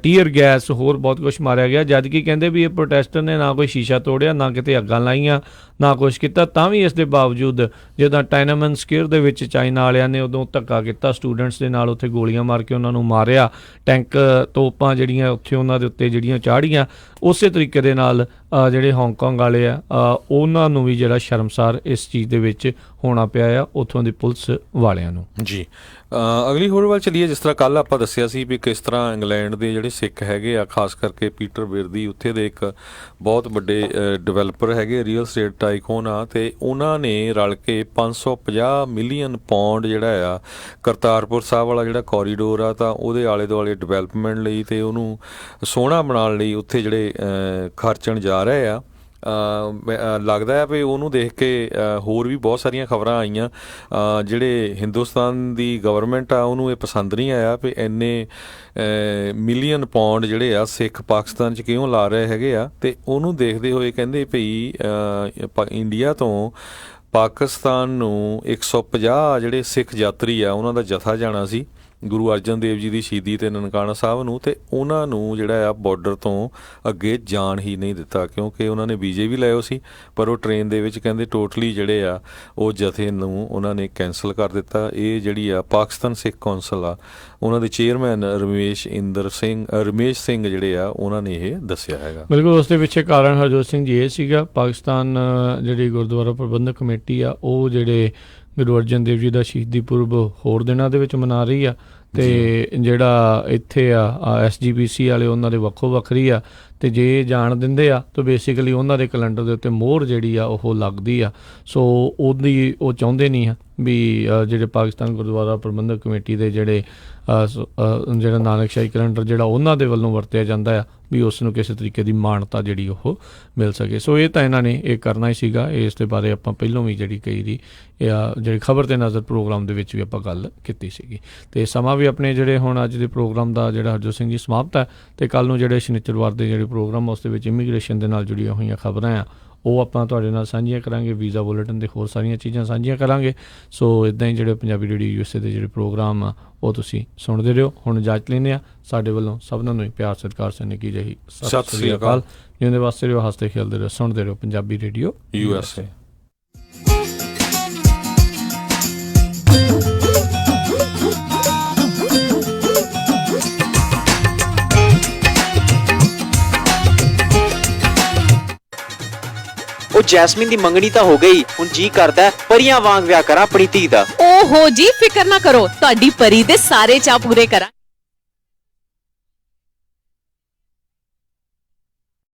ਟੀਅਰ ਗੈਸ ਹੋਰ ਬਹੁਤ ਕੁਛ ਮਾਰਿਆ ਗਿਆ, ਜਦ ਕਿ ਕਹਿੰਦੇ ਵੀ ਇਹ ਪ੍ਰੋਟੈਸਟਰ ਨੇ ਨਾ ਕੋਈ ਸ਼ੀਸ਼ਾ ਤੋੜਿਆ, ਨਾ ਕਿਤੇ ਅੱਗਾਂ ਲਾਈਆਂ, ਨਾ ਕੁਛ ਕੀਤਾ, ਤਾਂ ਵੀ ਇਸ ਦੇ ਬਾਵਜੂਦ ਜਿੱਦਾਂ ਟਾਈਨਾਮਨ ਸਕੁਐਰ ਦੇ ਵਿੱਚ ਚਾਈਨਾ ਵਾਲਿਆਂ ਨੇ ਉਦੋਂ ਧੱਕਾ ਕੀਤਾ ਸਟੂਡੈਂਟਸ ਦੇ ਨਾਲ, ਉੱਥੇ ਗੋਲੀਆਂ ਮਾਰ ਕੇ ਉਹਨਾਂ ਨੂੰ ਮਾਰਿਆ, ਟੈਂਕ ਤੋਪਾਂ ਜਿਹੜੀਆਂ ਉੱਥੇ ਉਹਨਾਂ ਦੇ ਉੱਤੇ ਜਿਹੜੀਆਂ ਚਾੜੀਆਂ, ਉਸੇ ਤਰੀਕੇ ਦੇ ਨਾਲ ਜਿਹੜੇ ਹਾਂਗਕਾਂਗ ਵਾਲੇ ਆ ਉਹਨਾਂ ਨੂੰ ਵੀ ਜਿਹੜਾ ਸ਼ਰਮਸਾਰ ਇਸ ਚੀਜ਼ ਦੇ ਵਿੱਚ ਹੋਣਾ ਪਿਆ ਆ ਉੱਥੋਂ ਦੀ ਪੁਲਿਸ ਵਾਲਿਆਂ ਨੂੰ।
ਜੀ, ਅਗਲੀ ਹੋਰ ਵੱਲ ਚੱਲੀਏ। ਜਿਸ ਤਰ੍ਹਾਂ ਕੱਲ੍ਹ ਆਪਾਂ ਦੱਸਿਆ ਸੀ ਵੀ ਕਿਸ ਤਰ੍ਹਾਂ ਇੰਗਲੈਂਡ ਦੇ ਜਿਹੜੇ ਸਿੱਖ ਹੈਗੇ ਆ, ਖਾਸ ਕਰਕੇ ਪੀਟਰ ਬਿਰਦੀ ਉੱਥੇ ਦੇ ਇੱਕ ਬਹੁਤ ਵੱਡੇ ਡਿਵੈਲਪਰ ਹੈਗੇ, ਰੀਅਲ ਸਟੇਟ ਟਾਈਕੂਨ ਆ, ਅਤੇ ਉਹਨਾਂ ਨੇ ਰਲ ਕੇ 550 ਮਿਲੀਅਨ ਪਾਉਂਡ ਜਿਹੜਾ ਆ ਕਰਤਾਰਪੁਰ ਸਾਹਿਬ ਵਾਲਾ ਜਿਹੜਾ ਕੋਰੀਡੋਰ ਆ ਤਾਂ ਉਹਦੇ ਆਲੇ ਦੁਆਲੇ ਡਿਵੈਲਪਮੈਂਟ ਲਈ ਅਤੇ ਉਹਨੂੰ ਸੋਹਣਾ ਬਣਾਉਣ ਲਈ ਉੱਥੇ ਜਿਹੜੇ ਖਰਚਣ ਜਾ ਰਹੇ ਆ। ਲੱਗਦਾ ਹੈ ਵੀ ਉਹਨੂੰ ਦੇਖ ਕੇ ਹੋਰ ਵੀ ਬਹੁਤ ਸਾਰੀਆਂ ਖਬਰਾਂ ਆਈਆਂ, ਜਿਹੜੇ ਹਿੰਦੁਸਤਾਨ ਦੀ ਗਵਰਨਮੈਂਟ ਆ ਉਹਨੂੰ ਇਹ ਪਸੰਦ ਨਹੀਂ ਆਇਆ ਵੀ ਇੰਨੇ ਮਿਲੀਅਨ ਪਾਉਂਡ ਜਿਹੜੇ ਆ ਸਿੱਖ ਪਾਕਿਸਤਾਨ 'ਚ ਕਿਉਂ ਲਾ ਰਹੇ ਹੈਗੇ ਆ, ਅਤੇ ਉਹਨੂੰ ਦੇਖਦੇ ਹੋਏ ਕਹਿੰਦੇ ਭਈ ਇੰਡੀਆ ਤੋਂ ਪਾਕਿਸਤਾਨ ਨੂੰ 150 ਜਿਹੜੇ ਸਿੱਖ ਯਾਤਰੀ ਆ ਉਹਨਾਂ ਦਾ ਜਥਾ ਜਾਣਾ ਸੀ ਗੁਰੂ ਅਰਜਨ ਦੇਵ ਜੀ ਦੀ ਸ਼ਹੀਦੀ ਤੇ ਨਨਕਾਣਾ ਸਾਹਿਬ ਨੂੰ, ਤੇ ਉਹਨਾਂ ਨੂੰ ਜਿਹੜਾ ਆ ਬਾਰਡਰ ਤੋਂ ਅੱਗੇ ਜਾਣ ਹੀ ਨਹੀਂ ਦਿੱਤਾ ਕਿਉਂਕਿ ਉਹਨਾਂ ਨੇ ਵੀਜ਼ੇ ਵੀ ਲਏ ਹੋ ਸੀ, ਪਰ ਉਹ ਟ੍ਰੇਨ ਦੇ ਵਿੱਚ ਕਹਿੰਦੇ ਟੋਟਲੀ ਜਿਹੜੇ ਆ ਉਹ ਜਥੇ ਨੂੰ ਉਹਨਾਂ ਨੇ ਕੈਂਸਲ ਕਰ ਦਿੱਤਾ। ਇਹ ਜਿਹੜੀ ਆ ਪਾਕਿਸਤਾਨ ਸਿੱਖ ਕੌਂਸਲ ਆ ਉਹਨਾਂ ਦੇ ਚੇਅਰਮੈਨ ਰਮੇਸ਼ ਸਿੰਘ ਜਿਹੜੇ ਆ ਉਹਨਾਂ ਨੇ ਇਹ ਦੱਸਿਆ ਹੈਗਾ।
ਬਿਲਕੁਲ, ਉਸ ਦੇ ਪਿੱਛੇ ਕਾਰਨ ਹਰਜੋਤ ਸਿੰਘ ਜੀ ਇਹ ਸੀਗਾ, ਪਾਕਿਸਤਾਨ ਜਿਹੜੀ ਗੁਰਦੁਆਰਾ ਪ੍ਰਬੰਧਕ ਕਮੇਟੀ ਆ ਉਹ ਜਿਹੜੇ ਗੁਰੂ ਅਰਜਨ ਦੇਵ ਜੀ ਦਾ ਸ਼ਹੀਦੀ ਪੁਰਬ ਹੋਰ ਦਿਨਾਂ ਦੇ ਵਿੱਚ ਮਨਾ ਰਹੀ ਆ, ਤੇ ਜਿਹੜਾ ਇੱਥੇ ਆ SGPC ਵਾਲੇ ਉਹਨਾਂ ਦੇ ਵੱਖੋ ਵੱਖਰੀ ਆ, ਤੇ ਜੇ ਜਾਣ ਦਿੰਦੇ ਆ ਤਾਂ ਬੇਸਿਕਲੀ ਉਹਨਾਂ ਦੇ ਕੈਲੰਡਰ ਦੇ ਉੱਤੇ ਮੋਹਰ ਜਿਹੜੀ ਆ ਉਹ ਲੱਗਦੀ ਆ। ਸੋ ਉਹਦੀ ਉਹ ਚਾਹੁੰਦੇ ਨਹੀਂ ਆ ਵੀ ਜਿਹੜੇ ਪਾਕਿਸਤਾਨ ਗੁਰਦੁਆਰਾ ਪ੍ਰਬੰਧਕ ਕਮੇਟੀ ਦੇ ਜਿਹੜੇ ਜਿਹੜਾ ਨਾਨਕਸ਼ਾਹੀ ਕੈਲੰਡਰ ਜਿਹੜਾ ਉਹਨਾਂ ਦੇ ਵੱਲੋਂ ਵਰਤਿਆ ਜਾਂਦਾ ਆ ਵੀ ਉਸ ਨੂੰ ਕਿਸੇ ਤਰੀਕੇ ਦੀ ਮਾਨਤਾ ਜਿਹੜੀ ਉਹ ਮਿਲ ਸਕੇ। ਸੋ ਇਹ ਤਾਂ ਇਹਨਾਂ ਨੇ ਇਹ ਕਰਨਾ ਹੀ ਸੀਗਾ। ਇਸ ਦੇ ਬਾਰੇ ਆਪਾਂ ਪਹਿਲਾਂ ਵੀ ਜਿਹੜੀ ਕਈ ਦੀ ਜਿਹੜੀ ਖਬਰ ਤੇ ਨਜ਼ਰ ਪ੍ਰੋਗਰਾਮ ਦੇ ਵਿੱਚ ਵੀ ਆਪਾਂ ਗੱਲ ਕੀਤੀ ਸੀਗੀ। ਤੇ ਸਮਾਂ ਵੀ ਆਪਣੇ ਜਿਹੜੇ ਹੁਣ ਅੱਜ ਦੇ ਪ੍ਰੋਗਰਾਮ ਦਾ ਜਿਹੜਾ ਹਰਜੋਤ ਸਿੰਘ ਜੀ ਸਮਾਪਤ ਹੈ, ਤੇ ਕੱਲ੍ਹ ਨੂੰ ਜਿਹੜੇ ਸ਼ਨੀਚਰਵਾਰ ਦੇ ਜਿਹੜੇ ਪ੍ਰੋਗਰਾਮ ਉਸ ਦੇ ਵਿੱਚ ਇਮੀਗ੍ਰੇਸ਼ਨ ਦੇ ਨਾਲ ਜੁੜੀਆਂ ਹੋਈਆਂ ਖਬਰਾਂ ਆ ਉਹ ਆਪਾਂ ਤੁਹਾਡੇ ਨਾਲ ਸਾਂਝੀਆਂ ਕਰਾਂਗੇ, ਵੀਜ਼ਾ ਬੁਲੇਟਿਨ ਤੇ ਹੋਰ ਸਾਰੀਆਂ ਚੀਜ਼ਾਂ ਸਾਂਝੀਆਂ ਕਰਾਂਗੇ। ਸੋ ਇੱਦਾਂ ਹੀ ਜਿਹੜੇ ਪੰਜਾਬੀ ਰੇਡੀਓ USA ਦੇ ਜਿਹੜੇ ਪ੍ਰੋਗਰਾਮ ਆ ਉਹ ਤੁਸੀਂ ਸੁਣਦੇ ਰਹੋ। ਹੁਣ ਇਜਾਜ਼ਤ ਲੈਂਦੇ ਆ, ਸਾਡੇ ਵੱਲੋਂ ਸਭਨਾਂ ਨੂੰ ਪਿਆਰ ਸਤਿਕਾਰ ਸਨੇਕੀ ਜਿਹੀ
ਸਤਿ ਸ੍ਰੀ ਅਕਾਲ।
ਜਿਉਂਦੇ ਵਾਸਤੇ ਰਹੋ, ਹੱਸਦੇ ਖੇਡਦੇ ਰਹੋ, ਸੁਣਦੇ ਰਹੋ ਪੰਜਾਬੀ ਰੇਡੀਓ
USA।
ਉਹ ਜੈਸਮੀਨ ਦੀ ਮੰਗਣੀ ਤਾਂ ਹੋ ਗਈ, ਹੁਣ ਜੀ ਕਰਦਾ ਪਰੀਆਂ ਵਾਂਗ ਵਿਆਹ ਕਰਾਂ ਆਪਣੀ ਧੀ ਦਾ।
ਓਹੋ ਜੀ, ਫਿਕਰ ਨਾ ਕਰੋ, ਤੁਹਾਡੀ ਪਰੀ ਦੇ ਸਾਰੇ ਚਾਅ ਪੂਰੇ ਕਰਾਂ।